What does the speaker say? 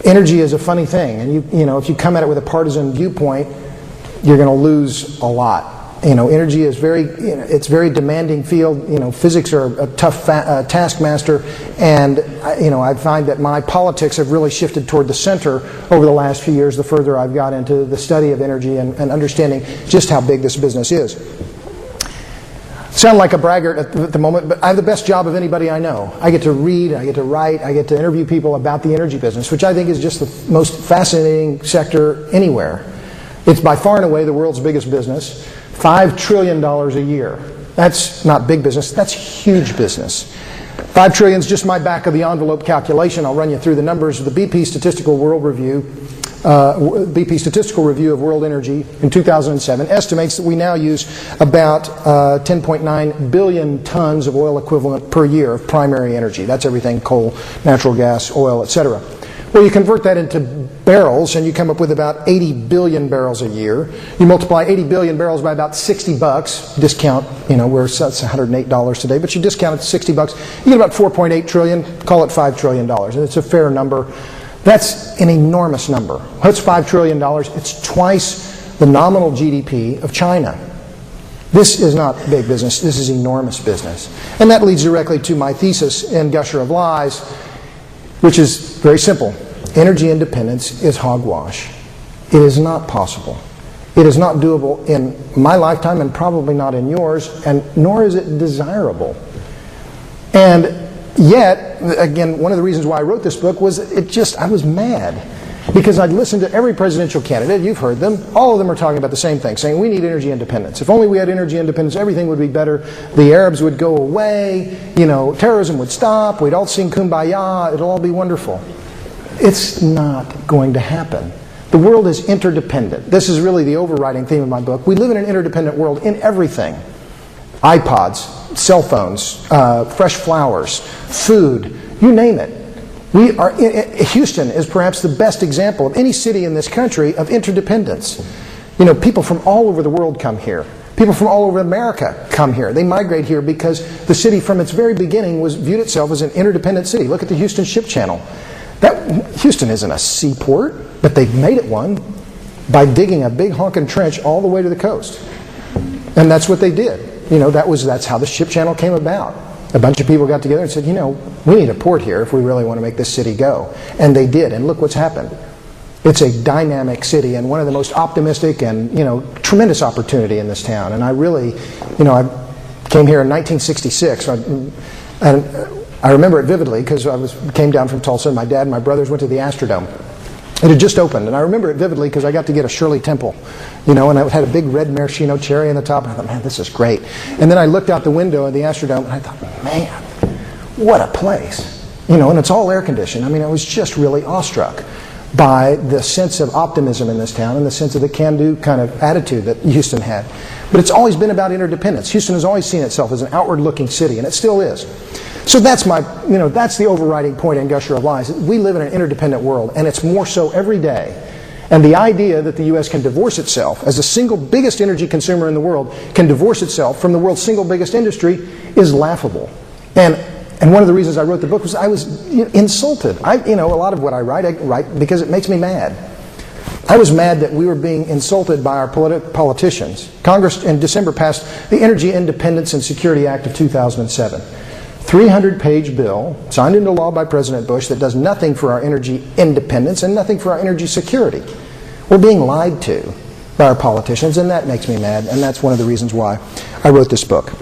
energy is a funny thing, and you know, if you come at it with a partisan viewpoint, you're going to lose a lot. You know, energy is it's very demanding field. You know, physics are a tough taskmaster, and you know, I find that my politics have really shifted toward the center over the last few years. The further I've got into the study of energy and understanding just how big this business is. Sound like a braggart at the moment, but I have the best job of anybody I know. I get to read, I get to write, I get to interview people about the energy business, which I think is just the most fascinating sector anywhere. It's by far and away the world's biggest business. $5 trillion a year. That's not big business, that's huge business. 5 trillion is just my back of the envelope calculation. I'll run you through the numbers. The BP Statistical Review of World Energy in 2007 estimates that we now use about 10.9 billion tons of oil equivalent per year of primary energy. That's everything: coal, natural gas, oil, etc. Well, you convert that into barrels and you come up with about 80 billion barrels a year. You multiply 80 billion barrels by about $60, discount, you know, that's $108 today, but you discount it to $60, you get about 4.8 trillion, call it $5 trillion, and it's a fair number. That's an enormous number. What's $5 trillion? It's twice the nominal GDP of China. This is not big business, this is enormous business. And that leads directly to my thesis in Gusher of Lies, which is very simple. Energy independence is hogwash. It is not possible. It is not doable in my lifetime and probably not in yours, and nor is it desirable. And yet, again, one of the reasons why I wrote this book was I was mad. Because I'd listened to every presidential candidate, you've heard them, all of them are talking about the same thing, saying we need energy independence. If only we had energy independence, everything would be better. The Arabs would go away, you know, terrorism would stop, we'd all sing Kumbaya, it'll all be wonderful. It's not going to happen. The world is interdependent. This is really the overriding theme of my book. We live in an interdependent world in everything. iPods, cell phones, fresh flowers, food, you name it. Houston is perhaps the best example of any city in this country of interdependence. You know, people from all over the world come here. People from all over America come here. They migrate here because the city from its very beginning viewed itself as an interdependent city. Look at the Houston Ship Channel. Houston isn't a seaport, but they've made it one by digging a big honking trench all the way to the coast. And that's what they did. You know, that's how the Ship Channel came about. A bunch of people got together and said, you know, we need a port here if we really want to make this city go. And they did, and look what's happened. It's a dynamic city and one of the most optimistic and, you know, tremendous opportunity in this town. And I really, you know, I came here in 1966, and I remember it vividly because came down from Tulsa, and my dad and my brothers went to the Astrodome. It had just opened, and I remember it vividly because I got to get a Shirley Temple, you know, and it had a big red maraschino cherry on the top, and I thought, man, this is great. And then I looked out the window of the Astrodome, and I thought, man, what a place. You know, and it's all air conditioned. I mean, I was just really awestruck by the sense of optimism in this town and the sense of the can-do kind of attitude that Houston had. But it's always been about interdependence. Houston has always seen itself as an outward-looking city, and it still is. So that's the overriding point in Gusher of Lies. We live in an interdependent world, and it's more so every day. And the idea that the U.S. can divorce itself, as the single biggest energy consumer in the world, can divorce itself from the world's single biggest industry is laughable. And one of the reasons I wrote the book was I was insulted. A lot of what I write because it makes me mad. I was mad that we were being insulted by our politicians. Congress in December passed the Energy Independence and Security Act of 2007. 300-page bill signed into law by President Bush that does nothing for our energy independence and nothing for our energy security. We're being lied to by our politicians, and that makes me mad, and that's one of the reasons why I wrote this book.